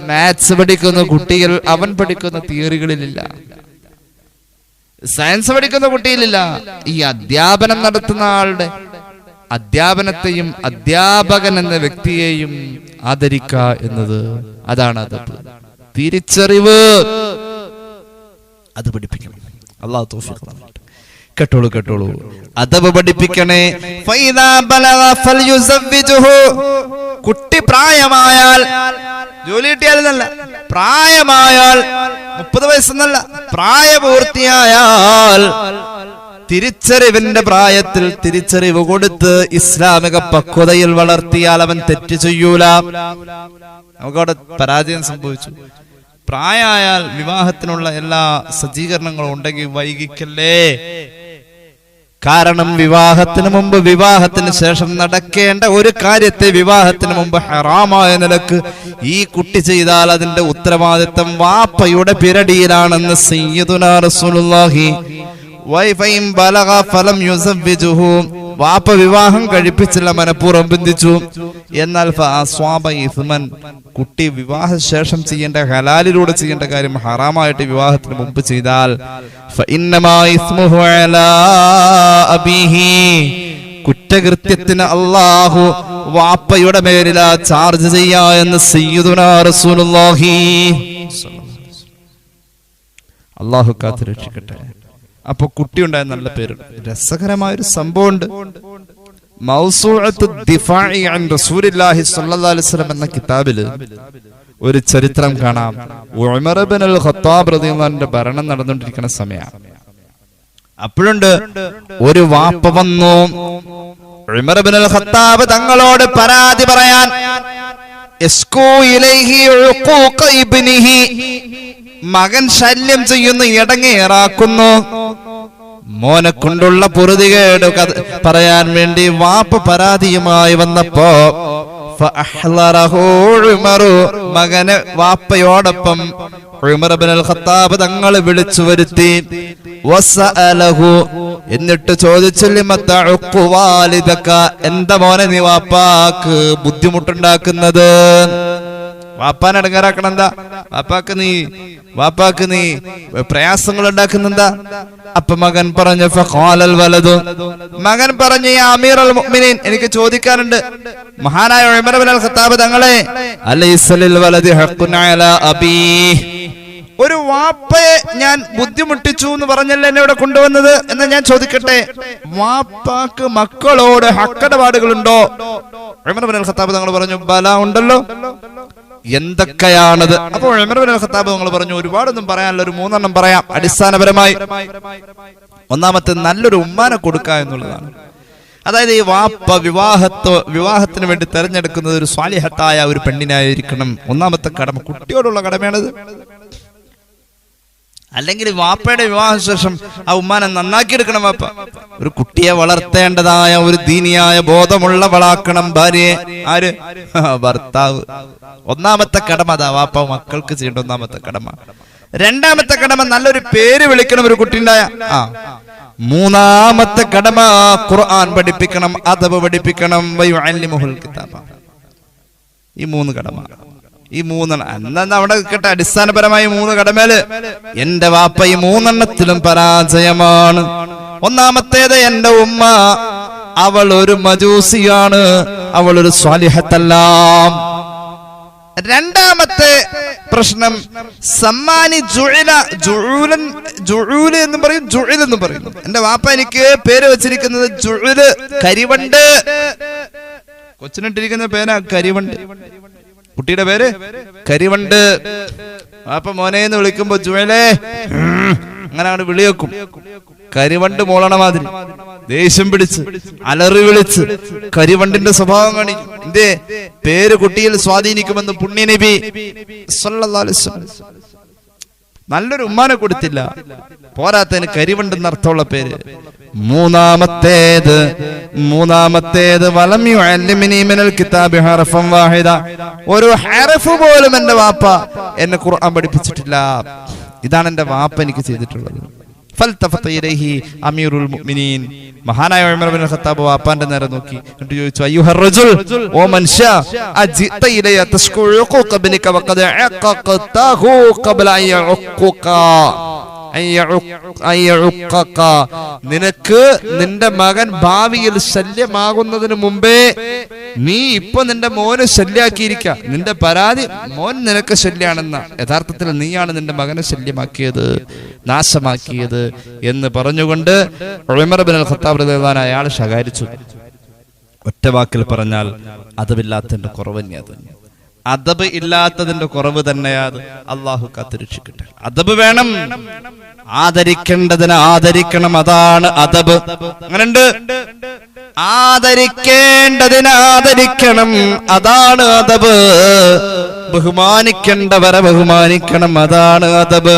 മാത്സ് പഠിക്കുന്ന കുട്ടികൾ അവൻ പഠിക്കുന്ന തിയറികളിലില്ല, സയൻസ് പഠിക്കുന്ന കുട്ടിയിലില്ല. ഈ അധ്യാപനം നടത്തുന്ന ആളുടെ അധ്യാപനത്തെയും അധ്യാപകൻ എന്ന വ്യക്തിയെയും ആദരിക്കുക എന്നത്, അതാണ് അദബ്. തിരിച്ചറിവ് അത് പഠിപ്പിക്കണം. അല്ലാഹു തൗഫീഖ് നൽകട്ടെ. കേട്ടോളൂ, അദബ് പഠിപ്പിക്കണേ. ഫൈദാ ബലഗ ഫൽയുസവ്വിജുഹു, കുട്ടി പ്രായമായാൽ, ജോലി കിട്ടിയാലെന്നല്ല, പ്രായമായാൽ 30 വയസ്സെന്നല്ല, പ്രായപൂർത്തിയായാൽ തിരിച്ചറിവിന്റെ പ്രായത്തിൽ തിരിച്ചറിവ് കൊടുത്ത് ഇസ്ലാമിക പക്വതയിൽ വളർത്തിയാൽ അവൻ തെറ്റ് ചെയ്യൂല. നമുക്കവിടെ പരാജയം സംഭവിച്ചു. പ്രായമായാൽ വിവാഹത്തിനുള്ള എല്ലാ സജ്ജീകരണങ്ങളും ഉണ്ടെങ്കിൽ വൈകിക്കല്ലേ. കാരണം വിവാഹത്തിന് മുമ്പ് വിവാഹത്തിന് ശേഷം നടക്കേണ്ട ഒരു കാര്യത്തെ വിവാഹത്തിന് മുമ്പ് ഹറാമായ നിലക്ക് ഈ കുട്ടി ചെയ്താൽ അതിന്റെ ഉത്തരവാദിത്തം വാപ്പയുടെ പിരടിയിലാണെന്ന് സയ്യിദുനാ റസൂലുള്ളാഹി. വൈഫൈം ബലഗ ഫലം യുസവ്വിജുഹു, വാപ്പ വിവാഹം കഴിപ്പിച്ചില്ല, മനഃപൂർവ്വം ബന്ധിച്ചു. എന്നാൽ ഫഅസ്വാബ ഇസ്മൻ, കുട്ടി വിവാഹശേഷം ചെയ്യേണ്ട, ഹലാലിലൂടെ ചെയ്യേണ്ട കാര്യം ഹറാമായിട്ട് വിവാഹത്തിന് മുമ്പ് ചെയ്താൽ ഫഇന്നമാ ഇസ്മുഹു അലാ അബീഹി, കുറ്റകൃത്യത്തിന് അല്ലാഹു വാപ്പയുടെ മേലിലാ ചാർജ് ചെയ്യാ എന്ന് സയ്യിദുനാ റസൂലുള്ളാഹി. അല്ലാഹു കാത്തുരക്ഷിക്കട്ടെ. അപ്പൊ കുട്ടി ഉണ്ടായ നല്ല പേര്. രസകരമായൊരു സംഭവമുണ്ട്. മൗസൂഅത്തു ദിഫാഇ അൻ റസൂലില്ലാഹി സ്വല്ലല്ലാഹു അലൈഹി വസല്ലം എന്ന കിതാബില് ഒരു ചരിത്രം കാണാം. ഉമർ ഇബ്നുൽ ഖത്താബ് റളിയല്ലാഹു അൻഹുവിന്റെ ഭരണം നടന്നുകൊണ്ടിരിക്കുന്ന സമയമാണ്. അപ്പോഴുണ്ട് ഒരു വാപ്പ വന്നു ഉമർ ഇബ്നുൽ ഖത്താബ് തങ്ങളോട് പരാതി പറയാൻ. യസ്കൂ ഇലൈഹി ഉഖൂഖ ഇബ്നിഹി, മകൻ ശല്യം ചെയ്യുന്നു, ഇടങ്ങേറാക്കുന്നു. മോനെ കൊണ്ടുള്ള പൊറുതികേട് പറയാൻ വേണ്ടി വാപ്പ പരാതിയുമായി വന്നപ്പോ മകനെ വാപ്പയോടൊപ്പം ഉമർ ഇബ്നുൽ ഖത്താബ് തങ്ങൾ വിളിച്ചു വരുത്തി. എന്നിട്ട് ചോദിച്ചു, എന്താ മോനെ നീ വാപ്പാക്ക് ബുദ്ധിമുട്ടുണ്ടാക്കുന്നത്? വാപ്പാനെ അടങ്ങാറാക്കണം എന്താ? വാപ്പാക്ക് നീ പ്രയാസങ്ങൾ ഉണ്ടാക്കുന്നെന്താ? അപ്പൊ മകൻ പറഞ്ഞു, ഫഖാലൽ വലദു, മകൻ പറഞ്ഞു, യാ അമീറുൽ മുഅ്മിനീൻ, എനിക്ക് ചോദിക്കാനുണ്ട് മഹാനായ ഉമർ ഇബ്നുൽ ഖത്താബ് തങ്ങളെ, അലൈസലിൽ വലദി ഹഖ്ഖുൻ അലാ അബീ, ഒരു വാപ്പയെ ഞാൻ ബുദ്ധിമുട്ടിച്ചു എന്ന് പറഞ്ഞല്ലേ എന്നെ ഇവിടെ കൊണ്ടുവന്നത് എന്ന് ഞാൻ ചോദിക്കട്ടെ, വാപ്പാക്ക് മക്കളോട് ഹക്കടപാടുകളുണ്ടോ? ഉമർ ഇബ്നുൽ ഖത്താബ് തങ്ങൾ പറഞ്ഞു, ബല, ഉണ്ടല്ലോ. എന്തൊക്കെയാണത്? അപ്പോൾ ഉമർ ഇബ്നുൽ ഖത്താബ് തങ്ങൾ പറഞ്ഞു, ഒരുപാടൊന്നും പറയാനല്ല, ഒരു 3 എണ്ണം പറയാം. അടിസ്ഥാനപരമായി ഒന്നാമത്തെ, നല്ലൊരു ഉമ്മാനെ കൊടുക്കുക എന്നുള്ളതാണ്. അതായത് ഈ വാപ്പ വിവാഹത്തിന് വേണ്ടി തെരഞ്ഞെടുക്കുന്നത് ഒരു സ്വാലിഹത്തായ ഒരു പെണ്ണിനായിരിക്കണം. ഒന്നാമത്തെ കടമ, കുട്ടിയോടുള്ള കടമയാണത്. അല്ലെങ്കിൽ വാപ്പയുടെ വിവാഹശേഷം ആ ഉമ്മാനെ നന്നാക്കിയെടുക്കണം. വാപ്പ ഒരു കുട്ടിയെ വളർത്തേണ്ടതായ ഒരു ദീനിയായ ബോധമുള്ളവളാക്കണം ഭാര്യയെ. ആര്? ഭർത്താവ്. ഒന്നാമത്തെ കടമ അതാ, വാപ്പ മക്കൾക്ക് ചെയ്യേണ്ട ഒന്നാമത്തെ കടമ. രണ്ടാമത്തെ കടമ, നല്ലൊരു പേര് വിളിക്കണം ഒരു കുട്ടിണ്ടായ. മൂന്നാമത്തെ കടമ, ഖുർആൻ പഠിപ്പിക്കണം, അദബ് പഠിപ്പിക്കണം. വയുഅല്ലിമുഹുൽ കിതാബ. ഈ 3 കടമ. ഈ 3 അന്ന് അവിടെ നിൽക്കട്ടെ, അടിസ്ഥാനപരമായി 3 കടമേല് എന്റെ വാപ്പ ഈ 3 പരാജയമാണ്. ഒന്നാമത്തേത് എന്റെ ഉമ്മ, അവൾ ഒരു മജൂസിയാണ്, അവൾ ഒരു സ്വാലിഹത്തല്ല. രണ്ടാമത്തെ പ്രശ്നം സമ്മാനി ജുഊൽ എന്ന് പറയും, ജുഉൽ എന്ന് പറയും. എന്റെ വാപ്പ എനിക്ക് പേര് വെച്ചിരിക്കുന്നത് ജുഉൽ, കരിവണ്ട്. കൊച്ചിനിട്ടിരിക്കുന്ന പേരാ കരിവണ്ട്. കുട്ടിയുടെ പേര് കരിവണ്ട്. വാപ്പ മോനെ എന്ന് വിളിക്കുമ്പോ ജുഅലേ അങ്ങനെ വിളിവെക്കും. കരിവണ്ട് മോളണ മാതിരി ദേഷ്യം പിടിച്ച് അലറി വിളിച്ച് കരിവണ്ടിന്റെ സ്വഭാവം കാണിക്കും. എന്റെ പേര് കുട്ടിയിൽ സ്വാധീനിക്കുമെന്ന് പുണ്യ നബി സല്ലല്ലാഹു അലൈഹി വസല്ലം. നല്ലൊരു ഉമ്മാനെ കൊടുത്തില്ല, പോരാത്തതിന് കരിവണ്ടെന്ന് അർത്ഥമുള്ള പേര്. മൂന്നാമത്തേത് വലം യുഅല്ലിമനി മിനൽ കിതാബി ഹർഫൻ വാഹിദ, ഒരു ഹർഫ് പോലും എന്റെ വാപ്പ എന്നെ ഖുർആൻ പഠിപ്പിച്ചിട്ടില്ല. ഇതാണ് എന്റെ വാപ്പ എനിക്ക് ചെയ്തിട്ടുള്ളത്. ഫൽതഫത ഇലൈഹി അമീറുൽ മുഅ്മിനീൻ, മഹാനായ ഉമർ ഇബ്നുൽ ഖത്താബ് വാപ്പാന്റെ നേരെ നോക്കി എന്നിട്ട് ചോദിച്ചു, അയ്യുഹർ റജുൽ, ഓ മനുഷ്യ, അജിത ഇലയ തസ്കു ഉഖൂഖ ബിനിക വഖദ അഖഖതഹു ഖബ്ല അൻ യഉഖക. നിനക്ക് നിന്റെ മകൻ ഭാവിയിൽ ശല്യമാകുന്നതിന് മുമ്പേ നീ ഇപ്പൊ നിന്റെ മോനെ ശല്യാക്കിയിരിക്ക. നിന്റെ പരാതി മോൻ നിനക്ക് ശല്യാണെന്ന, യഥാർത്ഥത്തിൽ നീയാണ് നിന്റെ മകനെ ശല്യമാക്കിയത്, നാശമാക്കിയത് എന്ന് പറഞ്ഞുകൊണ്ട് ഉമർ ഇബ്നുൽ ഖത്താബ് റളിയല്ലാഹു അൻഹു അയാൾ ശകാരിച്ചു. ഒറ്റ വാക്കിൽ പറഞ്ഞാൽ അതബില്ലാത്തതിന്റെ കുറവ് തന്നെയാണ്. അദബ് ഇല്ലാത്തതിന്റെ കുറവ് തന്നെയാണ്. അള്ളാഹു കാത്തുരക്ഷിക്കട്ടെ. അദബ് വേണം, ആദരിക്കേണ്ടതിന് ആദരിക്കണം, അതാണ് അദബ്. അങ്ങനുണ്ട്, ആദരിക്കേണ്ടതിന് ആദരിക്കണം, അതാണ് അദബ്. ബഹുമാനിക്കേണ്ടവരെ ബഹുമാനിക്കണം, അതാണ് അദബ്.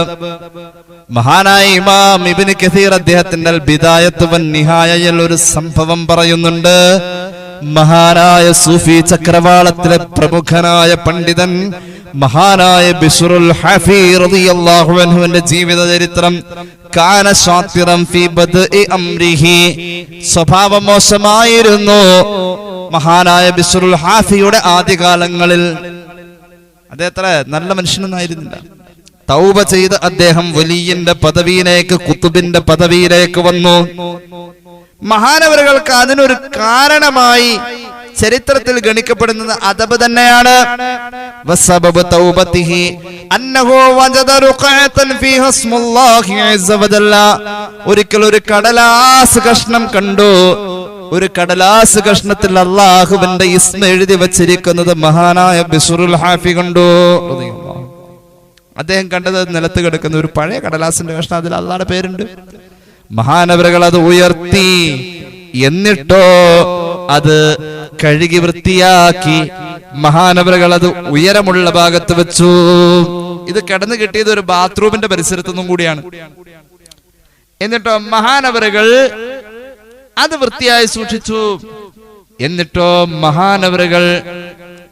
മഹാനായ ഇമാം ഇബ്നു കസീർ അദ്ദേഹത്തിന്റെ അൽ ബിദായത്ത് വൻ നിഹായയിൽ ഒരു സംഭവം പറയുന്നുണ്ട്. മഹാനായ സൂഫി ചക്രവാളത്തിലെ പ്രമുഖനായ പണ്ഡിതൻ മഹാനായ ബിശ്റുൽ ഹാഫി റളിയല്ലാഹു അൻഹുവിന്റെ ജീവിത ചരിത്രം. കാന ശാതിറൻ ഫീ ബദ്ഇ അംരിഹി, സ്വഭാവം മോശമായിരുന്നു മഹാനായ ബിശ്റുൽ ഹാഫിയുടെ ആദ്യകാലങ്ങളിൽ. അദ്ദേഹത്ര നല്ല മനുഷ്യനൊന്നായിരുന്നില്ല. തൗബ ചെയ്ത് അദ്ദേഹം വലിയന്റെ പദവിയിലേക്ക്, കുത്തുബിന്റെ പദവിയിലേക്ക് വന്നു. മഹാനവറുകൾക്ക് അതിനൊരു കാരണമായി ചരിത്രത്തിൽ ഗണിക്കപ്പെടുന്നത് അദബ് തന്നെയാണ്. വസബബു തൗബതിഹി അന്നഹു വജദ റുഖഅതൻ ഫീഹാ ഇസ്മുല്ലാഹി അസ്സ വജല്ല. ഒരിക്കൽ ഒരു കടലാസ് കഷ്ണം കണ്ടു. ഒരു കടലാസ് കഷ്ണത്തിൽ അല്ലാഹുവിന്റെ ഇസ്മ എഴുതി വച്ചിരിക്കുന്നത് മഹാനായ ബിശ്റുൽ ഹാഫി കണ്ടു. അദ്ദേഹം കണ്ടത് നിലത്ത് കിടക്കുന്ന ഒരു പഴയ കടലാസിന്റെ കഷ്ണം, അതിൽ അല്ലാഹുവിന്റെ പേരുണ്ട്. മഹാനവറുകൾ അത് ഉയർത്തി, എന്നിട്ടോ അത് കഴുകി വൃത്തിയാക്കി മഹാനവറുകൾ അത് ഉയരമുള്ള ഭാഗത്ത് വെച്ചു. ഇത് കിടന്നു കിട്ടിയത് ഒരു ബാത്റൂമിന്റെ പരിസരത്തൊന്നും കൂടിയാണ്. എന്നിട്ടോ മഹാനവറുകൾ അത് വൃത്തിയായി സൂക്ഷിച്ചു. എന്നിട്ടോ മഹാനവറുകൾ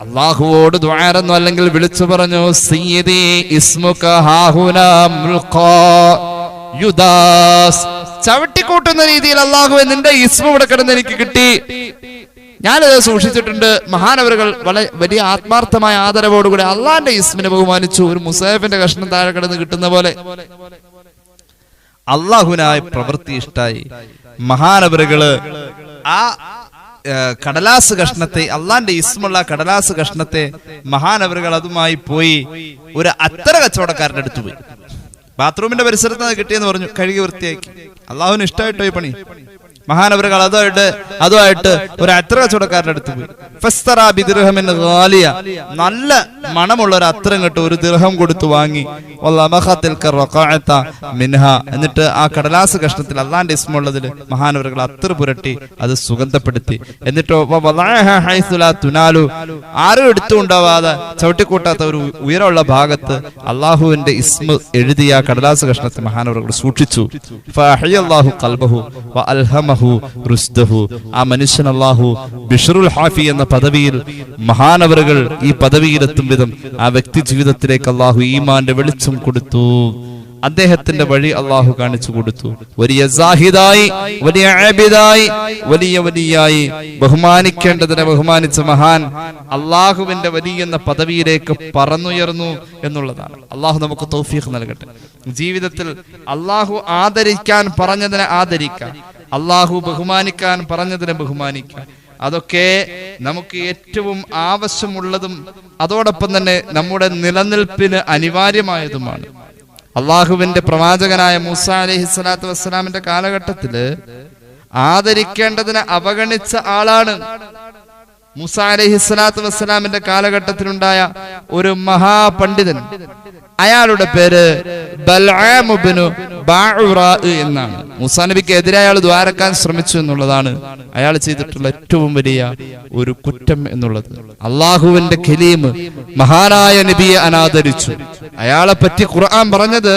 അല്ലാഹുവോട് ദുആറെന്നോ അല്ലെങ്കിൽ വിളിച്ചു പറഞ്ഞു, സയ്യിദി ഇസ്മുക ഹാഹുനാ മുൽഖാ യുദാസ്. ചവിട്ടിക്കൂട്ടുന്ന രീതിയിൽ അല്ലാഹുവേ നിന്റെ ഇസ്മ ഇവിടെ കിടന്ന് എനിക്ക് കിട്ടി, ഞാനത് സൂക്ഷിച്ചിട്ടുണ്ട്. മഹാനവറുകൾ വളരെ വലിയ ആത്മാർത്ഥമായ ആദരവോടുകൂടി അള്ളാന്റെ ഇസ്മിനെ ബഹുമാനിച്ചു. ഒരു മുസാഫിന്റെ കഷ്ണം താഴെ കിടന്ന് കിട്ടുന്ന പോലെ അള്ളാഹുവിനായ പ്രവൃത്തി ഇഷ്ടായി. മഹാനവറുകള് ആ കടലാസ് കഷ്ണത്തെ, അള്ളാന്റെ ഇസ്മുള്ള കടലാസ് കഷ്ണത്തെ മഹാനവറുകൾ അതുമായി പോയി ഒരു അത്തര കച്ചവടക്കാരന്റെ അടുത്ത് പോയി. ബാത്റൂമിന്റെ പരിസരത്ത് അത് കിട്ടിയെന്ന് പറഞ്ഞു, കഴുകി വൃത്തിയാക്കി. അള്ളാഹുവിന് ഇഷ്ടമായിട്ടോ ഈ പണി. മഹാനവറുകൾ അതുമായിട്ട് ഒരു അത്ര കച്ചവടക്കാരന്റെ അടുത്ത് പോയി. ഫസ്തറാ ബിദിർഹമിൻ ഗാലിയ, നല്ല മണമുള്ള ഒരു അത്തരം കിട്ടും, ഒരു ദിർഹം കൊടുത്തു വാങ്ങി. എന്നിട്ട് ആ കടലാസ് കഷ്ണത്തിൽ അള്ളാന്റെ ഇസ്മുള്ളതിൽ മഹാനവറുകൾ അത്തർ പുരട്ടി അത് സുഗന്ധപ്പെടുത്തി. എന്നിട്ടോ ആരും എടുത്തുകൊണ്ടാവാതെ ചവിട്ടിക്കൂട്ടാത്ത ഒരു ഉയരമുള്ള ഭാഗത്ത് അള്ളാഹുവിന്റെ ഇസ്മ എഴുതിയ കടലാസ് കഷ്ണത്തെ മഹാനവറുകൾ സൂക്ഷിച്ചു. ആ മനുഷ്യൻ അല്ലാഹു ബിശ്റുൽ ഹാഫി എന്ന പദവിയിൽ, മഹാനവറുകൾ ഈ പദവിയിലെത്തും വിധം ആ വ്യക്തി ജീവിതത്തിലേക്ക് അല്ലാഹു ഈമാന്റെ വെളിച്ചം കൊടുത്തു. അദ്ദേഹത്തിന്റെ വഴി അള്ളാഹു കാണിച്ചു കൊടുത്തു. വലിയ സാഹിദായി, വലിയ ആബിദായി, വലിയ വലിയായി ബഹുമാനിക്കേണ്ടതിനെ ബഹുമാനിച്ച മഹാൻ അള്ളാഹുവിന്റെ വലിയ എന്ന പദവിയിലേക്ക് പറന്നുയർന്നു എന്നുള്ളതാണ്. അള്ളാഹു നമുക്ക് തൗഫീഖ് നൽകട്ടെ. ജീവിതത്തിൽ അള്ളാഹു ആദരിക്കാൻ പറഞ്ഞതിനെ ആദരിക്കാൻ, അള്ളാഹു ബഹുമാനിക്കാൻ പറഞ്ഞതിനെ ബഹുമാനിക്കാൻ, അതൊക്കെ നമുക്ക് ഏറ്റവും ആവശ്യമുള്ളതും അതോടൊപ്പം തന്നെ നമ്മുടെ നിലനിൽപ്പിന് അനിവാര്യമായതുമാണ്. അള്ളാഹുവിന്റെ പ്രവാചകനായ മൂസ അലൈഹിസ്സലാത്തു വസ്സലാമിന്റെ കാലഘട്ടത്തില് ആദരിക്കേണ്ടതിനെ അവഗണിച്ച ആളാണ്. മൂസ അലൈഹിസ്സലാത്തു വസ്സലാമിന്റെ കാലഘട്ടത്തിലുണ്ടായ ഒരു മഹാപണ്ഡിതൻ, അയാളുടെ പേര് ബൽആം ഇബ്നു ബഅഉറ എന്നാണ്. മൂസാ നബിക്ക് എതിരെ അയാൾ ദ്വാരക്കാൻ ശ്രമിച്ചു എന്നുള്ളതാണ് അയാൾ ചെയ്തിട്ടുള്ള ഏറ്റവും വലിയ ഒരു കുറ്റം എന്നുള്ളത്. അള്ളാഹുവിന്റെ കലീം മഹാനായ നബിയെ അനാദരിച്ചു. അയാളെ പറ്റി ഖുർആൻ പറഞ്ഞത്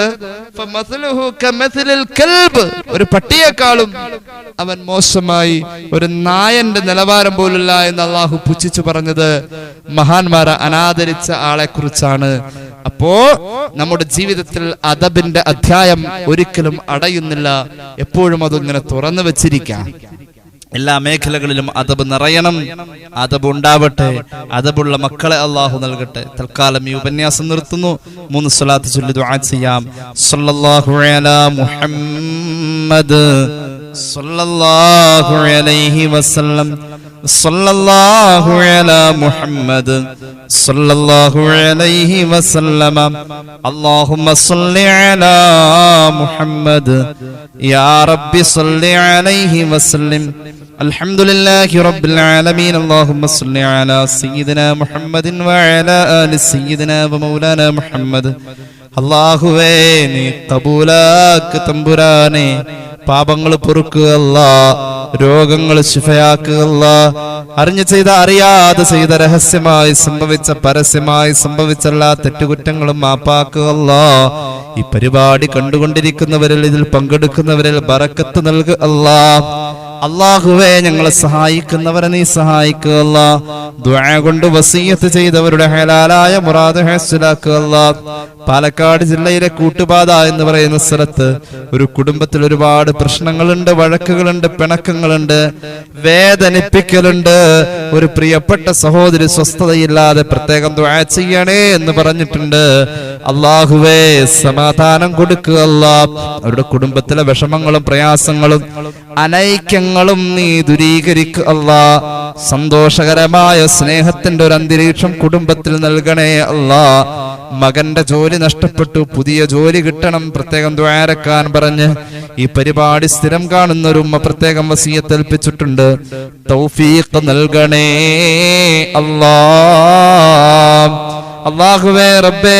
ഒരു പട്ടിയേക്കാളും അവൻ മോശമായി, ഒരു നായന്റെ നിലവാരം പോലുള്ള എന്ന് അള്ളാഹു പുച്ഛിച്ചു പറഞ്ഞത് മഹാന്മാരെ അനാദരിച്ച ആളെ കുറിച്ചാണ്. അപ്പോ നമ്മുടെ ജീവിതത്തിൽ അദബിന്റെ അധ്യായം ഒരിക്കലും അടയുന്നില്ല, എപ്പോഴും അതിങ്ങനെ തുറന്നു വെച്ചിരിക്കാം. എല്ലാ മേഖലകളിലും അദബ് നിറയണം, അദബ് ഉണ്ടാവട്ടെ, അദബുള്ള മക്കളെ അള്ളാഹു നൽകട്ടെ. തൽക്കാലം ഈ ഉപന്യാസം നിർത്തുന്നു. 3 സ്വലാത്ത് ചൊല്ലി ദുആ ചെയ്യാം. സല്ലല്ലാഹു അലാ മുഹമ്മദ് സല്ലല്ലാഹു അലൈഹി വസല്ലം സല്ലല്ലാഹു അലാ മുഹമ്മദ് സല്ലല്ലാഹു അലൈഹി വസല്ലം. അല്ലാഹുമ്മ സ്വല്ലി അലാ മുഹമ്മദ് യാ റബ്ബി സ്വല്ലി അലൈഹി വസല്ലം. അൽഹംദുലില്ലാഹി റബ്ബിൽ ആലമീൻ. അല്ലാഹുമ്മ സ്വല്ലി അലാ സയ്യിദിനാ മുഹമ്മദിൻ വഅലാ ആലി സയ്യിദിനാ വമൗലാനാ മുഹമ്മദ്. അല്ലാഹുവേ നീ ഖബൂലാക്ക് തമ്പുരാനെ, പാപങ്ങൾ പൊറുക്കുക അല്ലാ, രോഗങ്ങൾ ശിഫയാക്കുക അല്ലാ, അറിഞ്ഞു ചെയ്ത അറിയാതെ ചെയ്ത രഹസ്യമായി സംഭവിച്ച പരസ്യമായി സംഭവിച്ച എല്ലാ തെറ്റുകുറ്റങ്ങളും മാപ്പാക്കുക അല്ലാ. ഈ പരിപാടി കണ്ടുകൊണ്ടിരിക്കുന്നവരിൽ ഇതിൽ പങ്കെടുക്കുന്നവരിൽ ബറക്കത്ത് നൽകുക അല്ലാ. അല്ലാഹുവേ ഞങ്ങളെ സഹായിക്കുന്നവരെ നീ സഹായിക്കുക അല്ലാ. ദുആ കൊണ്ട് വസിയത്ത് ചെയ്തവരുടെ ഹലാലായ മുറാദ് ഹാസിലാക്കുക അല്ലാ. പാലക്കാട് ജില്ലയിലെ കൂട്ടുപാത എന്ന് പറയുന്ന സ്ഥലത്ത് ഒരു കുടുംബത്തിൽ ഒരുപാട് പ്രശ്നങ്ങളുണ്ട്, വഴക്കുകളുണ്ട്, പിണക്കങ്ങളുണ്ട്, വേദനിപ്പിക്കലുണ്ട്. ഒരു പ്രിയപ്പെട്ട സഹോദരി സ്വസ്ഥതയില്ലാതെ പ്രത്യേകം ദുആ ചെയ്യണേ എന്ന് പറഞ്ഞിട്ടുണ്ട്. അല്ലാഹുവേ സമാധാനം കൊടുക്കുക അല്ലാ. അവരുടെ കുടുംബത്തിലെ വിഷമങ്ങളും പ്രയാസങ്ങളും അനൈക്യങ്ങളും നീ ദൂരീകരിക്കുക അല്ലാ. സന്തോഷകരമായ സ്നേഹത്തിന്റെ ഒരു അന്തരീക്ഷം കുടുംബത്തിൽ നൽകണേ അല്ലാ. മകന്റെ ജോലി നഷ്ടപ്പെട്ടു, പുതിയ ജോലി കിട്ടണം, പ്രത്യേകം ദുആരക്കാൻ പറഞ്ഞ് ഈ പരിപാടി സ്ഥിരം കാണുന്ന ഒരു ഉമ്മ പ്രത്യേകം വസിയത്ത് ഏൽപ്പിച്ചിട്ടുണ്ട്. തൗഫീഖ് നൽകണേ അല്ലാ. അല്ലാഹുവേ റബ്ബേ,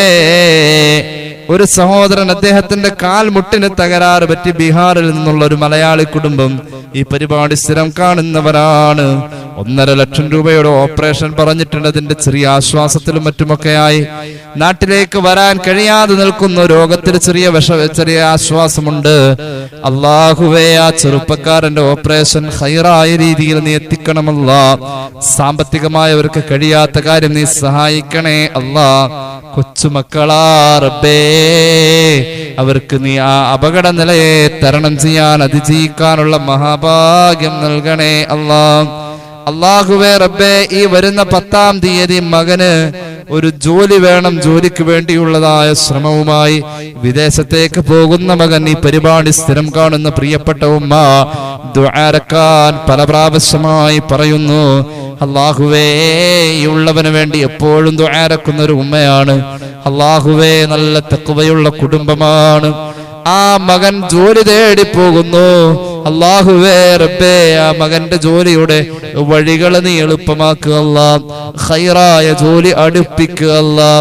ഒരു സഹോദരൻ അദ്ദേഹത്തിന്റെ കാൽമുട്ടിന് തകരാറ് പറ്റി ബീഹാറിൽ നിന്നുള്ള ഒരു മലയാളി കുടുംബം ഈ പരിപാടി സ്ഥിരം കാണുന്നവരാണ്. 1.5 ലക്ഷം രൂപയുടെ ഓപ്പറേഷൻ പറഞ്ഞിട്ടുണ്ട്. അതിന്റെ ചെറിയ ആശ്വാസത്തിലും മറ്റുമൊക്കെയായി നാട്ടിലേക്ക് വരാൻ കഴിയാതെ നിൽക്കുന്ന രോഗത്തിൽ ചെറിയ ആശ്വാസമുണ്ട്. അല്ലാഹുവേ ആ ചെറുപ്പക്കാരന്റെ ഓപ്പറേഷൻ ഖൈറായ രീതിയിൽ നീ എത്തിക്കണമല്ലാ. സാമ്പത്തികമായവർക്ക് കഴിയാത്ത കാര്യം നീ സഹായിക്കണേ അല്ലാ. കൊച്ചുമക്കളാ റബ്ബേ, അവർക്ക് നീ ആ അപകട നിലയെ തരണം ചെയ്യാൻ അതിജീവിക്കാനുള്ള മഹാഭാഗ്യം നൽകണേ അല്ലാ. അല്ലാഹുവേ റബ്ബേ, ഈ വരുന്ന 10-ാം തീയതി മകന് ഒരു ജോലി വേണം. ജോലിക്ക് വേണ്ടിയുള്ളതായ ശ്രമവുമായി വിദേശത്തേക്ക് പോകുന്ന മകൻ ഈ പരിപാടി സ്ഥിരം കാണുന്ന പ്രിയപ്പെട്ട ഉമ്മ ദുആരക്കാൻ പല പ്രാവശ്യമായി പറയുന്നു. അല്ലാഹുവേ, ഈ ഉള്ളവന് വേണ്ടി എപ്പോഴും ദുആരക്കുന്ന ഒരു ഉമ്മയാണ്. അല്ലാഹുവേ, നല്ല തഖ്വയുള്ള കുടുംബമാണ്. ആ മകൻ ജോലി തേടി പോകുന്നു. അല്ലാഹുവേ റബ്ബേ, ആ മകന്റെ ജോലിയുടെ വഴികൾ നീ എളുപ്പമാക്കുക അല്ലാ. ഖൈറായ ജോലി അടുപ്പിക്കുക അല്ലാ.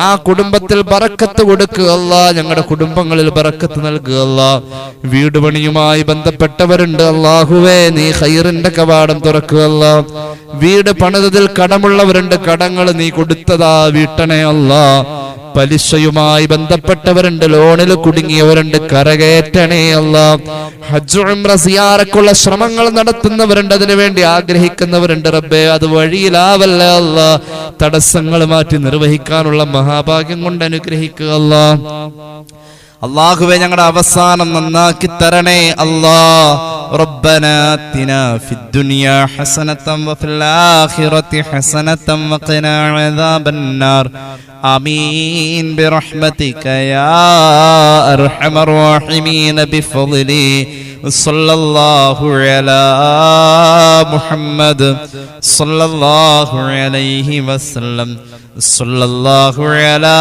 ആ കുടുംബത്തിൽ ബറക്കത്ത് കൊടുക്കുക അല്ലാ. ഞങ്ങളുടെ കുടുംബങ്ങളിൽ ബറക്കത്ത് നൽകുക അല്ലാ. വീട് പണിയുമായി ബന്ധപ്പെട്ടവരുണ്ട്. അല്ലാഹുവേ, നീ ഖൈറിന്റെ കവാടം തുറക്കുക അല്ലാ. വീട് പണിതതിൽ കടമുള്ളവരുണ്ട്. കടങ്ങൾ നീ കൊടുത്തതാ വീട്ടണേ അല്ലാ. പലിശയുമായി ബന്ധപ്പെട്ടവരുണ്ട്. ലോണിൽ കുടുങ്ങിയവരുണ്ട്. കരകയറ്റണേ അല്ലാ. ഹജ്ജ് ഉംറ സിയാറക്കുള്ള ശ്രമങ്ങൾ നടത്തുന്നവരുണ്ട്. അതിനുവേണ്ടി ആഗ്രഹിക്കുന്നവരുണ്ട്. റബ്ബേ, അത് വഴിയിലാവല്ല അല്ലാ. തടസ്സങ്ങൾ മാറ്റി നിർവഹിക്കാനുള്ള മഹാഭാഗ്യം കൊണ്ട് അനുഗ്രഹിക്കുക അല്ലാ. അല്ലാഹുവേ ഞങ്ങളുടെ അവസാനം നന്നാക്കി തരണേ അല്ലാഹ്. റബ്ബനാ ആതിനാ ഫിദ്ദുനിയാ ഹസനതൻ വഫിൽ ആഖിറതി ഹസനതൻ വഖിനാ അദാബന്നാർ. ആമീൻ ബിറഹ്മതിക യാ അർഹമർ റഹീമീൻ ബിഫദ്ലി. സല്ലല്ലാഹു അലാ മുഹമ്മദ് സല്ലല്ലാഹു അലൈഹി വസല്ലം. സല്ലല്ലാഹു അലാ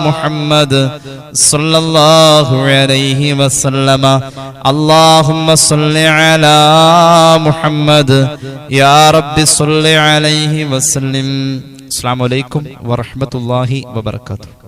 മുഹമ്മദ് സല്ലല്ലാഹു അലൈഹി വസല്ലമ. അല്ലാഹുമ്മ സല്ലി അലാ മുഹമ്മദ് യാ റബ്ബി സല്ലി അലൈഹി വസല്ലം. അസ്സലാമു അലൈക്കും വറഹ്മത്തുള്ളാഹി വബറകാതുഹു.